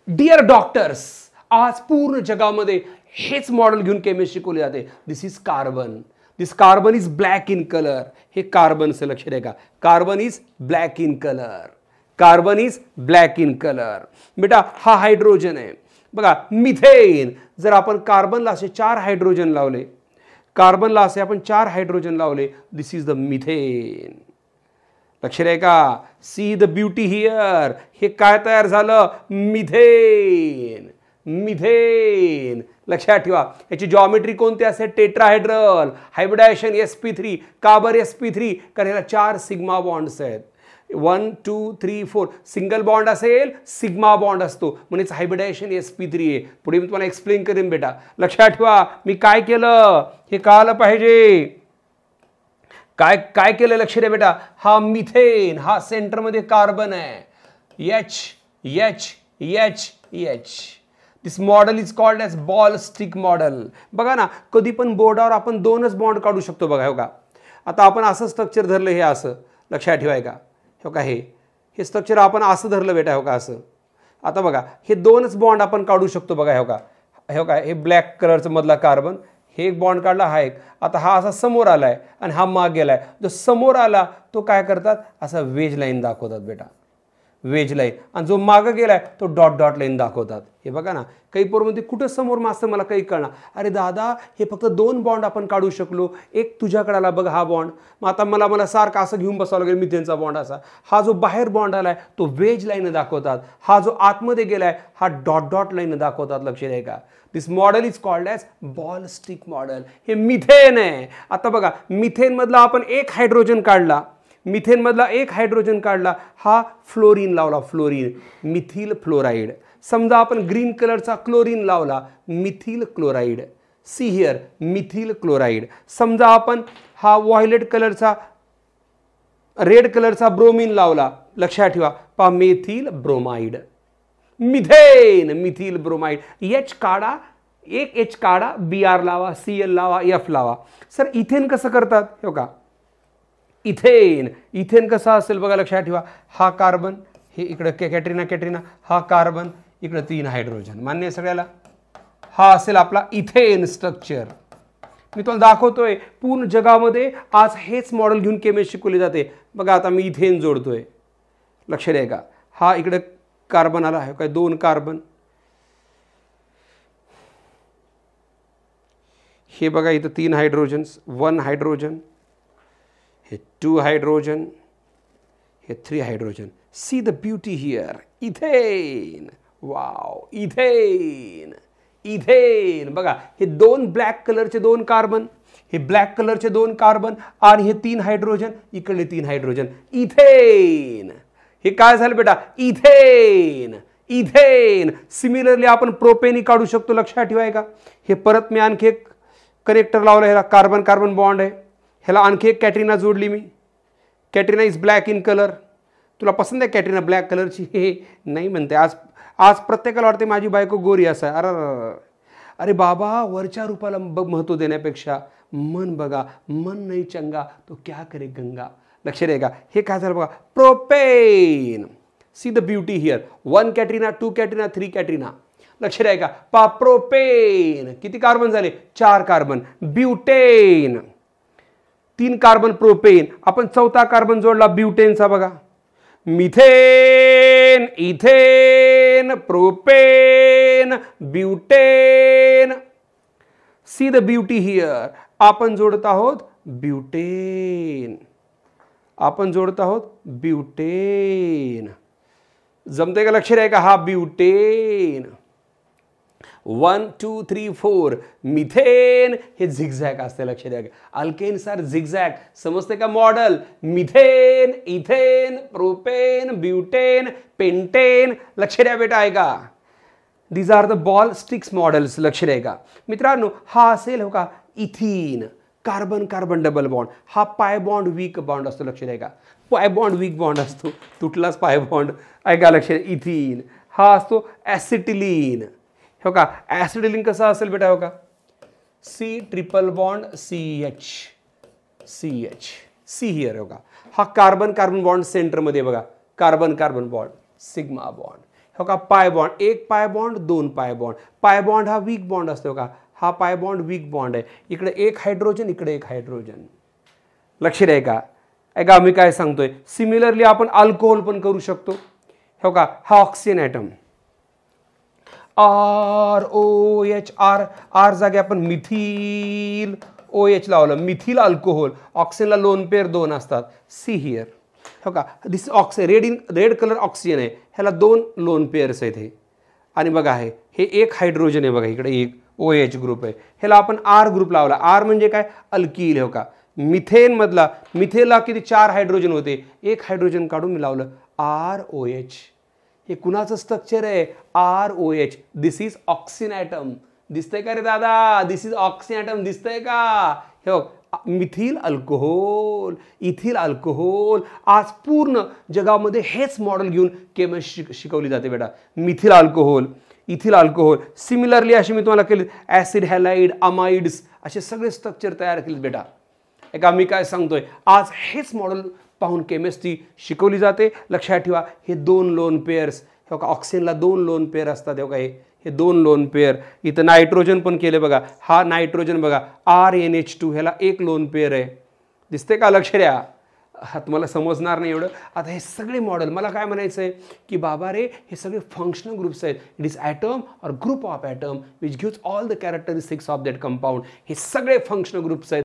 Dear doctors, आज पूर्ण जगामध्ये हेच मॉडेल घेऊन केमिस्ट्री शिकवली जाते. This is carbon. This carbon is black in colour. हे कार्बनचं लक्ष द्या का, carbon is black in colour. Carbon is black in colour. बेटा हा हायड्रोजन आहे बघा, मिथेन. जर आपण कार्बनला असे 4 हायड्रोजन लावले, कार्बनला असे आपण 4 हायड्रोजन लावले, दिस इज द मिथेन. लक्ष द्या का, सी द ब्युटी हिअर. हे काय तयार झालं, मिथेन. मिथेन लक्षात ठेवा. याची जॉमेट्री कोणती असते, टेट्राहेड्रल. Hybridisation sp3. का बरं sp3, कारण याला 4 सिग्मा बॉन्ड्स आहेत. 1 2 3 4 सिंगल बॉन्ड असेल सिग्मा बॉन्ड असतो, म्हणजेच हायब्रिडायजेशन sp3 आहे. पुढे मी तुम्हाला एक्सप्लेन करेन बेटा. लक्षात ठेवा मी काय केलं हे कळालं पाहिजे. काय काय केलं लक्ष द्या बेटा. हा मिथेन, हा सेंटरमध्ये कार्बन आहे. H H H H. This model is called as ball stick model. बघा ना, कधी पण बोर्डावर आपण 2च बॉन्ड काढू शकतो बघा. हो का, आता आपण असं स्ट्रक्चर धरलं, हे असं लक्षात ठेवाय का. हो का, हे स्ट्रक्चर आपण असं धरलं बेटा. हो का, असं. आता बघा हे 2च बॉन्ड आपण काढू शकतो बघा. हो का, हो का, हे ब्लॅक कलरचं मधला कार्बन, हे एक बॉन्ड काढला, हा एक. आता हा असा समोर आलाय आणि हा माग गेलाय. जो समोर आला तो काय करतात, असा वेज लाईन दाखवतात बेटा, वेज लाईन. आणि जो मागं गेलाय तो डॉट डॉट लाईन दाखवतात. हे बघा ना, काही पोरमध्ये कुठं समोर मास्तर मला काही कळणार. अरे दादा, हे फक्त 2 बॉन्ड आपण काढू शकलो, एक तुझ्याकडे आला बघ हा बॉन्ड. मग आता मला सारखं असं घेऊन बसावं लागेल मिथेनचा बॉन्ड असा. हा जो बाहेर बॉन्ड आलाय तो वेज लाईन दाखवतात, हा जो आतमध्ये गेलाय हा डॉट डॉट लाईन दाखवतात. लक्ष द्या का, this model is called as ball stick model. हे मिथेन आहे. आता बघा, मिथेन मधला आपण एक हायड्रोजन काढला, मिथेन मधला एक हायड्रोजन काढला, हा फ्लोरीन लावला, फ्लोरीन, मिथिल फ्लोराईड. समजा आपण ग्रीन कलरचा क्लोरीन लावला, methyl chloride. See here, methyl chloride. समजा आपण हा व्हायलेट कलरचा, रेड कलरचा ब्रोमीन लावला, लक्षात ठेवा पहा, methyl bromide. Methane, methyl bromide. H काढा, एक एच काढा, Br लावा, Cl लावा, F लावा. सर इथेन कसं करतात, हो का, इथेन. इथेन कसं असेल बघा, लक्षात ठेवा. हा कार्बन, हे इकडं कॅटरीना कॅटरीना, हा कार्बन, इकडं 3 हायड्रोजन. मान्य आहे सगळ्याला. हा असेल आपला इथेन स्ट्रक्चर. मी तुम्हाला दाखवतोय पूर्ण जगामध्ये आज हेच मॉडेल घेऊन केमिस्ट्री शिकवली जाते. बघा आता मी इथेन जोडतोय, लक्ष द्या का. हा इकडे कार्बन आला आहे काय, 2 कार्बन. हे बघा इथं 3 हायड्रोजन्स, 1 हायड्रोजन, हे 2 हायड्रोजन, हे 3 hydrogen. See the beauty here, ethane. Wow, ethane, ethane. बघा हे 2 ब्लॅक कलरचे 2 कार्बन, हे ब्लॅक कलरचे 2 कार्बन आणि हे 3 हायड्रोजन, इकडे 3 हायड्रोजन. इथेन. हे काय झालं बेटा, इथेन. इथेन. सिमिलरली आपण प्रोपेन काढू शकतो, लक्षात ठेवाय का. हे परत मी आणखी एक कनेक्टर लावलं, ह्याला कार्बन कार्बन बॉन्ड आहे, ह्याला आणखी एक कॅटरीना जोडली मी. Katrina is black in colour. तुला पसंत आहे कॅटरीना ब्लॅक कलरची, हे नाही म्हणते. आज आज प्रत्येकाला वाटते माझी बायको गोरी असं आहे. अरे अरे बाबा, वरच्या रूपाला महत्त्व देण्यापेक्षा मन बघा, मन नाही चंगा तो क्या करे गंगा. लक्ष द्या का, हे काय झालं बघा, propane. See the beauty here, 1 Katrina, 2 Katrina, 3 Katrina. लक्ष द्या का, पा प्रोपेन. किती कार्बन झाले, 4 कार्बन. Butane, 3 carbon propane. आपण 4था कार्बन जोडला ब्युटेनचा बघा. Methane, ethane, propane, butane. See the beauty here, आपण जोडत आहोत ब्युटेन. आपण जोडत आहोत ब्युटेन. जमते का, लक्ष द्या का, हा ब्युटेन. 1 2 3 4 मिथेन. हे झिगझॅग असते, लक्ष द्या. अल्केन सर झिगझॅग, समजते का model. Methane, ethane, propane, butane, pentane. लक्ष द्या बेटा, आहे का. These are the ball sticks models. लक्ष द्या का मित्रांनो. हा असेल हो का, ethene, carbon carbon double bond. हा पाय बॉन्ड वीक बॉन्ड असतो, लक्ष द्या का. पाय बॉन्ड वीक बॉन्ड असतो, तुटलाच पाय बॉन्ड, ऐका लक्ष द्या. इथीन. हा असतो ॲसिटिलीन. हो का, ॲसिटिलीन कसा असेल बेटा, हो का, see triple bond CH, CH. See here, हो का. हा कार्बन कार्बन बॉन्ड सेंटरमध्ये बघा, carbon carbon bond, sigma bond. हो का पाय बॉन्ड, एक पाय बॉन्ड, दोन पाय बॉन्ड. पाय बॉन्ड हा वीक बॉन्ड असतो का, हा पाय बॉन्ड वीक बॉन्ड आहे. इकडे एक हायड्रोजन, इकडे एक हायड्रोजन. लक्ष द्या का, ऐका मी काय सांगतोय. सिमिलरली आपण अल्कोहोल पण करू शकतो. हो का, हा ऑक्सिजन ॲटम ROH, आर जागे आपण मिथिल OH लावलं, मिथिल अल्कोहोल. ऑक्सिजनला लोन पेअर दोन असतात. सी हिअर, हो का, दिस ऑक्सिजन रेड कलर ऑक्सिजन आहे, ह्याला दोन लोन पेअर्स आहेत हे. आणि बघा हे एक हायड्रोजन आहे बघा, इकडे एक OH ग्रुप आहे, ह्याला आपण R ग्रुप लावला. R म्हणजे काय, अल्कील. हो का, मिथेन मधला, मिथेनला किती 4 हायड्रोजन होते, एक हायड्रोजन काढून मी लावलं ROH. हे कुणाचं स्ट्रक्चर आहे, ROH. This is oxygen atom. दिसतंय का रे दादा, दिस इज ऑक्सिजन ॲटम, दिसतंय का. हे मिथिल अल्कोहोल, इथिल अल्कोहोल. आज पूर्ण जगामध्ये हेच मॉडेल घेऊन केमिस्ट्री शिकवली जाते बेटा. Methyl alcohol, ethyl alcohol. Similarly अशी मी तुम्हाला केली ॲसिड हॅलाइड, अमाइड्स, असे सगळे स्ट्रक्चर तयार केले बेटा. ऐका मी काय सांगतोय, आज हेच मॉडेल पाहून केमिस्ट्री शिकवली जाते. लक्षात ठेवा, हे दोन लोन पेअर्स, हो का, ऑक्सिजनला दोन लोन पेअर असतात. हो का, हे दोन लोन पेअर. इथं नायट्रोजन पण केले बघा, हा नायट्रोजन बघा RNH2, ह्याला एक लोन पेअर आहे. दिसते का, लक्ष द्या. हा तुम्हाला समजणार नाही एवढं. आता हे सगळे मॉडेल, मला काय म्हणायचं आहे की बाबा रे, हे सगळे फंक्शनल ग्रुप्स आहेत. It is atom or group of atom which gives all the characteristics of that compound. हे सगळे फंक्शनल ग्रुप्स आहेत.